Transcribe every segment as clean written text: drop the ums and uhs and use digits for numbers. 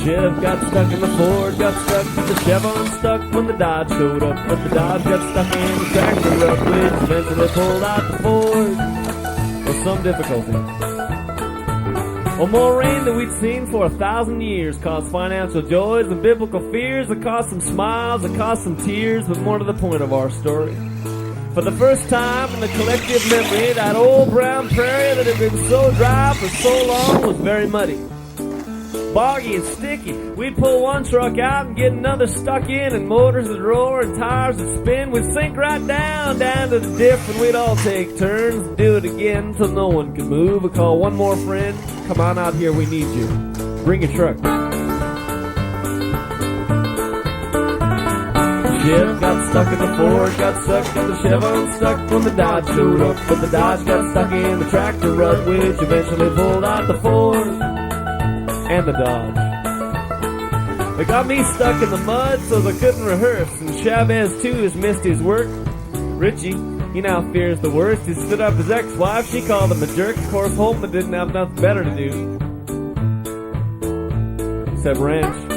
Chev got stuck in the Ford, got stuck, but the Chevron stuck when the Dodge showed up. But the Dodge got stuck in the tractor rut, which eventually pulled out the Ford with some difficulty. Well, more rain than we'd seen for 1,000 years caused financial joys and biblical fears. It caused some smiles, it caused some tears, but more to the point of our story. For the first time in the collective memory, that old brown prairie that had been so dry for so long was very muddy, boggy and sticky. We'd pull one truck out and get another stuck in, and motors would roar and tires would spin. We'd sink right down to the diff, and we'd all take turns and do it again till no one could move. We call one more friend. Come on out here, we need you. Bring your truck. Chev got stuck in the Ford, got stuck in the Chevron, stuck when the Dodge showed up. But the Dodge got stuck in the tractor rut, which eventually pulled out the Ford and the Dodge. They got me stuck in the mud so they couldn't rehearse, and Chavez too has missed his work. Richie, he now fears the worst. He stood up his ex-wife, she called him a jerk. Of course, Holtman didn't have nothing better to do except ranch.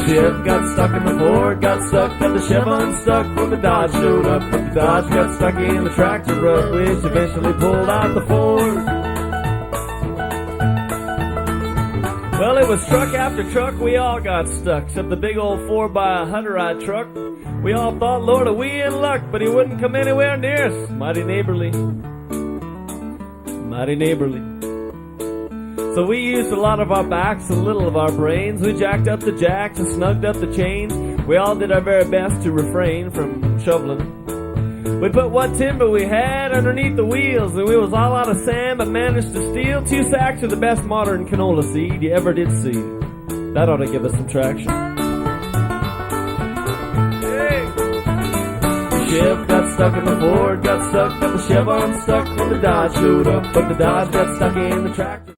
Chev got stuck in the Ford, got stuck, got the Chevron stuck when the Dodge showed up. But the Dodge got stuck in the tractor rut, which eventually pulled out the Ford. Well, it was truck after truck, we all got stuck, except the big old 4x100 truck. We all thought, Lord, are we in luck? But he wouldn't come anywhere near us. Mighty neighborly. Mighty neighborly. So we used a lot of our backs and a little of our brains. We jacked up the jacks and snugged up the chains. We all did our very best to refrain from shoveling. We put what timber we had underneath the wheels, and we was all out of sand, but managed to steal 2 sacks of the best modern canola seed you ever did see. That ought to give us some traction. Hey. Chev got stuck in the Ford, got stuck, got the Chevron stuck when the Dodge showed up. But the Dodge got stuck in the tractor.